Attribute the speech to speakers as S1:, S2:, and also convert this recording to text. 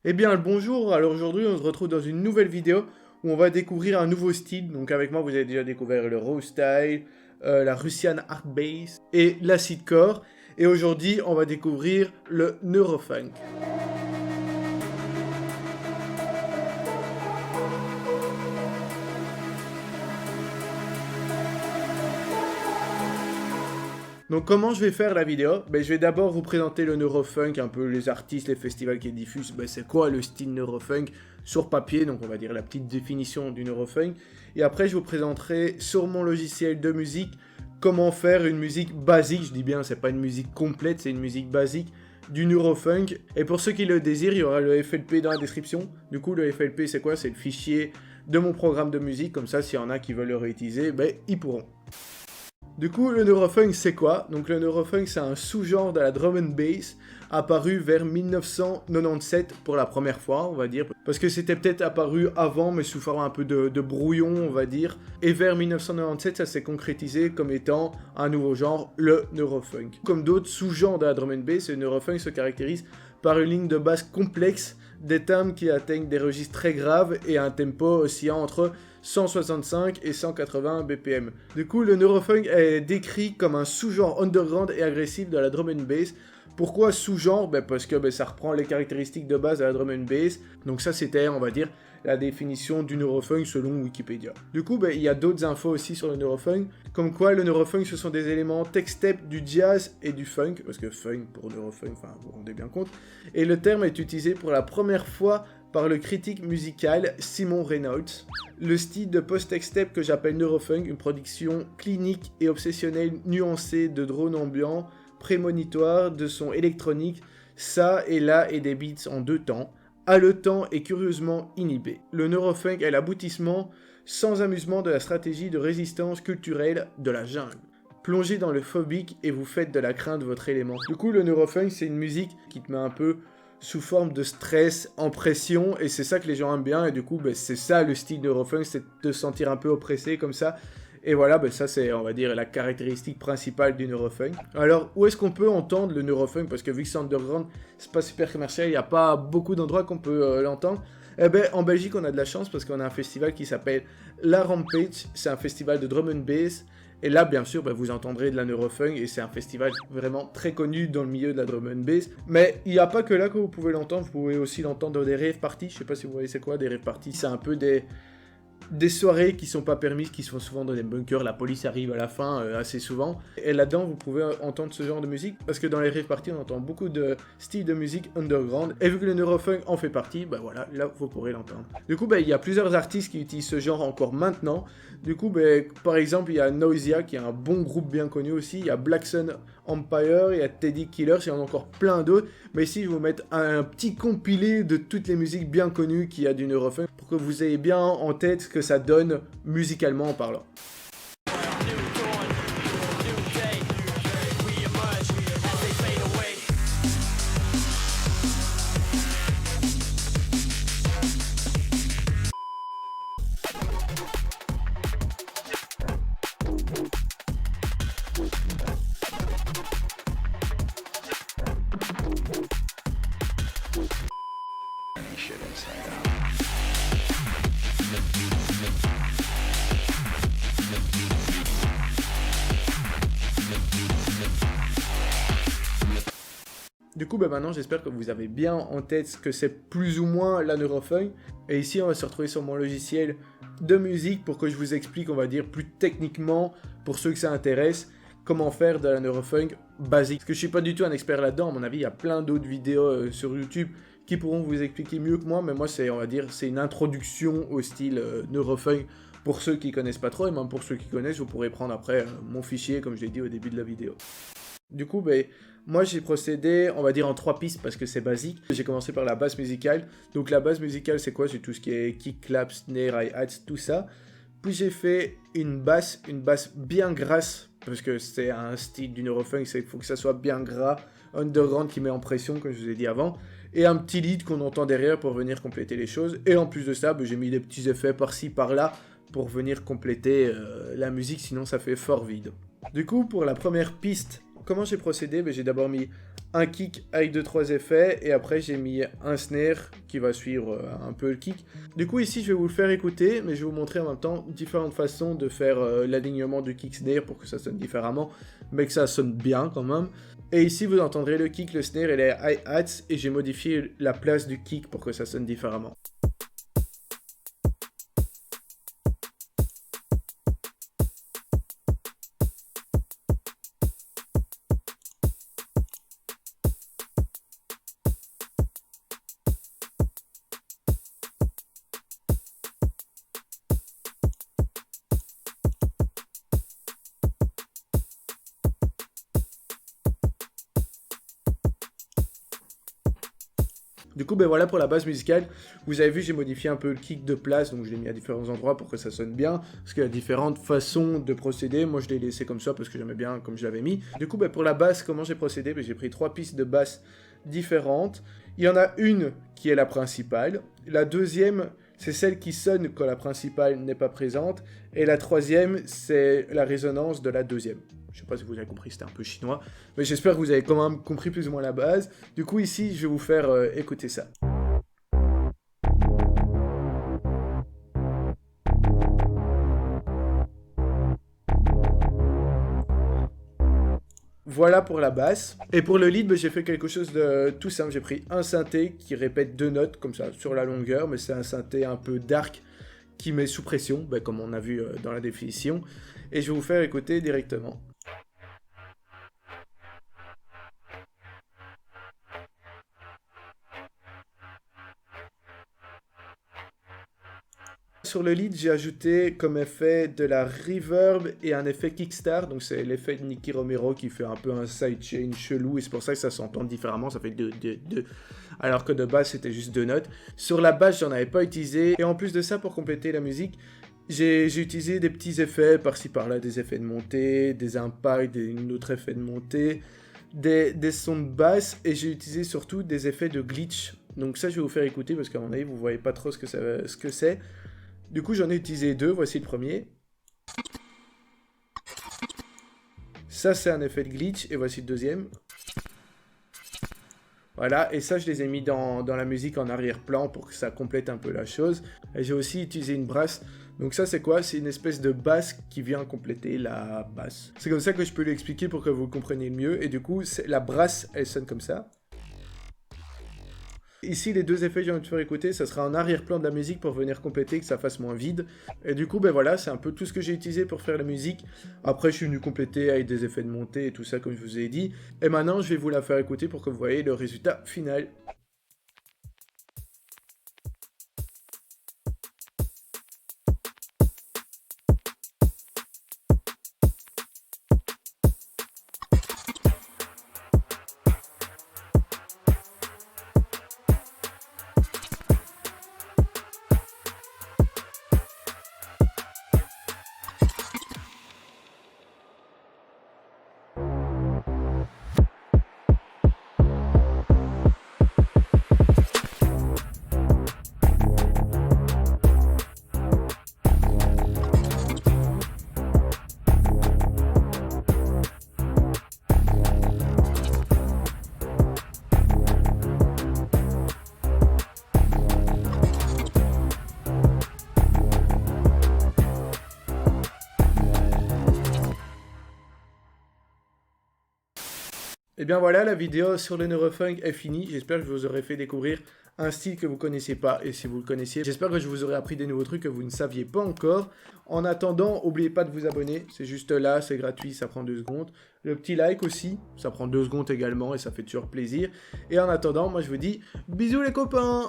S1: Eh bien, le bonjour, alors aujourd'hui on se retrouve dans une nouvelle vidéo où on va découvrir un nouveau style. Donc avec moi vous avez déjà découvert le raw style, la Russian art bass et l'acidcore. Et aujourd'hui on va découvrir le neurofunk. Donc comment je vais faire la vidéo? Je vais d'abord vous présenter le neurofunk, un peu les artistes, les festivals qui diffusent, c'est quoi le style neurofunk sur papier, donc on va dire la petite définition du neurofunk. Et après je vous présenterai sur mon logiciel de musique comment faire une musique basique, je dis bien c'est pas une musique complète, c'est une musique basique du neurofunk. Et pour ceux qui le désirent, il y aura le FLP dans la description. Du coup le FLP c'est quoi? C'est le fichier de mon programme de musique, comme ça s'il y en a qui veulent le réutiliser, ils pourront. Du coup, le neurofunk, c'est quoi? Donc le neurofunk, c'est un sous-genre de la drum and bass apparu vers 1997 pour la première fois, on va dire. Parce que c'était peut-être apparu avant, mais sous forme un peu de brouillon, on va dire. Et vers 1997, ça s'est concrétisé comme étant un nouveau genre, le neurofunk. Comme d'autres sous-genres de la drum and bass, le neurofunk se caractérise par une ligne de basse complexe, des timbres qui atteignent des registres très graves et un tempo oscillant entre 165 et 180 BPM. Du coup, le neurofunk est décrit comme un sous-genre underground et agressif de la drum and bass. Pourquoi sous-genre? Parce que ça reprend les caractéristiques de base de la drum and bass. Donc ça, c'était, on va dire, la définition du neurofunk selon Wikipédia. Du coup, il y a d'autres infos aussi sur le neurofunk, comme quoi le neurofunk, ce sont des éléments tech-step du jazz et du funk, parce que funk pour neurofunk, enfin, vous vous rendez bien compte. Et le terme est utilisé pour la première fois par le critique musical Simon Reynolds. Le style de post-tech-step que j'appelle neurofunk, une production clinique et obsessionnelle nuancée de drones ambiants, prémonitoires, de sons électroniques, ça et là et des beats en deux temps, haletant et curieusement inhibé. Le neurofunk est l'aboutissement sans amusement de la stratégie de résistance culturelle de la jungle. Plongez dans le phobique et vous faites de la crainte votre élément. Du coup, le neurofunk, c'est une musique qui te met un peu sous forme de stress, en pression, et c'est ça que les gens aiment bien, et du coup, c'est ça le style neurofunk, c'est de te sentir un peu oppressé comme ça. Et voilà, ça c'est, on va dire, la caractéristique principale du neurofunk. Alors, où est-ce qu'on peut entendre le neurofunk? Parce que vu que c'est underground, c'est pas super commercial, il n'y a pas beaucoup d'endroits qu'on peut l'entendre. En Belgique, on a de la chance parce qu'on a un festival qui s'appelle La Rampage. C'est un festival de drum and bass. Et là, bien sûr, vous entendrez de la neurofunk. Et c'est un festival vraiment très connu dans le milieu de la drum and bass. Mais il n'y a pas que là que vous pouvez l'entendre. Vous pouvez aussi l'entendre dans des rave parties. Je sais pas si vous voyez c'est quoi, des rave parties. C'est un peu des soirées qui sont pas permises, qui sont souvent dans des bunkers, la police arrive à la fin assez souvent. Et là-dedans, vous pouvez entendre ce genre de musique, parce que dans les rave parties, on entend beaucoup de styles de musique underground. Et vu que le neurofunk en fait partie, voilà, là, vous pourrez l'entendre. Du coup, il y a plusieurs artistes qui utilisent ce genre encore maintenant. Du coup, par exemple, il y a Noisia, qui est un bon groupe bien connu aussi. Il y a Black Sun Empire, il y a Teddy Killers, il y en a encore plein d'autres. Mais ici, je vais vous mettre un petit compilé de toutes les musiques bien connues qu'il y a du neurofunk, pour que vous ayez bien en tête ce que ça donne musicalement en parlant. Du coup, maintenant, j'espère que vous avez bien en tête ce que c'est plus ou moins la neurofunk. Et ici, on va se retrouver sur mon logiciel de musique pour que je vous explique, on va dire, plus techniquement, pour ceux que ça intéresse, comment faire de la neurofunk basique. Parce que je suis pas du tout un expert là-dedans. À mon avis, il y a plein d'autres vidéos sur YouTube qui pourront vous expliquer mieux que moi. Mais moi, c'est, on va dire, c'est une introduction au style neurofunk pour ceux qui connaissent pas trop. Et même pour ceux qui connaissent, vous pourrez prendre après mon fichier, comme je l'ai dit au début de la vidéo. Du coup, moi j'ai procédé, on va dire en 3 pistes parce que c'est basique. J'ai commencé par la base musicale. Donc la base musicale c'est quoi? C'est tout ce qui est kick, clap, snare, hi-hats, tout ça. Puis j'ai fait une basse bien grasse parce que c'est un style du neurofunk, il faut que ça soit bien gras, underground qui met en pression comme je vous ai dit avant. Et un petit lead qu'on entend derrière pour venir compléter les choses. Et en plus de ça, j'ai mis des petits effets par-ci par-là pour venir compléter la musique, sinon ça fait fort vide. Du coup, pour la première piste, comment j'ai procédé? J'ai d'abord mis un kick avec 2-3 effets, et après j'ai mis un snare qui va suivre un peu le kick. Du coup ici je vais vous le faire écouter, mais je vais vous montrer en même temps différentes façons de faire l'alignement du kick snare pour que ça sonne différemment, mais que ça sonne bien quand même. Et ici vous entendrez le kick, le snare et les hi-hats, et j'ai modifié la place du kick pour que ça sonne différemment. Du coup, ben voilà pour la base musicale. Vous avez vu, j'ai modifié un peu le kick de place, donc je l'ai mis à différents endroits pour que ça sonne bien. Parce qu'il y a différentes façons de procéder. Moi, je l'ai laissé comme ça parce que j'aimais bien comme je l'avais mis. Du coup, ben pour la basse, comment j'ai procédé? Ben, j'ai pris 3 pistes de basse différentes. Il y en a une qui est la principale. La deuxième, c'est celle qui sonne quand la principale n'est pas présente. Et la troisième, c'est la résonance de la deuxième. Je sais pas si vous avez compris, c'était un peu chinois, mais j'espère que vous avez quand même compris plus ou moins la base. Du coup, ici, je vais vous faire écouter ça. Voilà pour la basse. Et pour le lead, ben, j'ai fait quelque chose de tout simple. J'ai pris un synthé qui répète 2 notes, comme ça, sur la longueur, mais c'est un synthé un peu dark qui met sous pression, ben, comme on a vu dans la définition. Et je vais vous faire écouter directement. Sur le lead, j'ai ajouté comme effet de la reverb et un effet kickstart. Donc c'est l'effet de Nicky Romero qui fait un peu un sidechain chelou et c'est pour ça que ça s'entend différemment. Ça fait 2, 2, 2. Alors que de base, c'était juste 2 notes. Sur la basse, j'en avais pas utilisé. Et en plus de ça, pour compléter la musique, j'ai utilisé des petits effets par-ci par-là, des effets de montée, des impacts, un autre effet de montée, des sons de basse et j'ai utilisé surtout des effets de glitch. Donc ça, je vais vous faire écouter parce qu'à mon avis, vous voyez pas trop ce que c'est. Du coup, j'en ai utilisé 2. Voici le premier. Ça, c'est un effet de glitch. Et voici le deuxième. Voilà. Et ça, je les ai mis dans la musique en arrière-plan pour que ça complète un peu la chose. Et j'ai aussi utilisé une brasse. Donc ça, c'est quoi? C'est une espèce de basse qui vient compléter la basse. C'est comme ça que je peux l'expliquer pour que vous compreniez mieux. Et du coup, la brasse, elle sonne comme ça. Ici, les 2 effets que j'ai envie de faire écouter, ça sera en arrière-plan de la musique pour venir compléter, que ça fasse moins vide. Et du coup, ben voilà, c'est un peu tout ce que j'ai utilisé pour faire la musique. Après, je suis venu compléter avec des effets de montée et tout ça, comme je vous ai dit. Et maintenant, je vais vous la faire écouter pour que vous voyez le résultat final. Et bien voilà, la vidéo sur le neurofunk est finie. J'espère que je vous aurai fait découvrir un style que vous ne connaissiez pas. Et si vous le connaissiez, j'espère que je vous aurai appris des nouveaux trucs que vous ne saviez pas encore. En attendant, n'oubliez pas de vous abonner. C'est juste là, c'est gratuit, ça prend 2 secondes. Le petit like aussi, ça prend 2 secondes également et ça fait toujours plaisir. Et en attendant, moi je vous dis bisous les copains!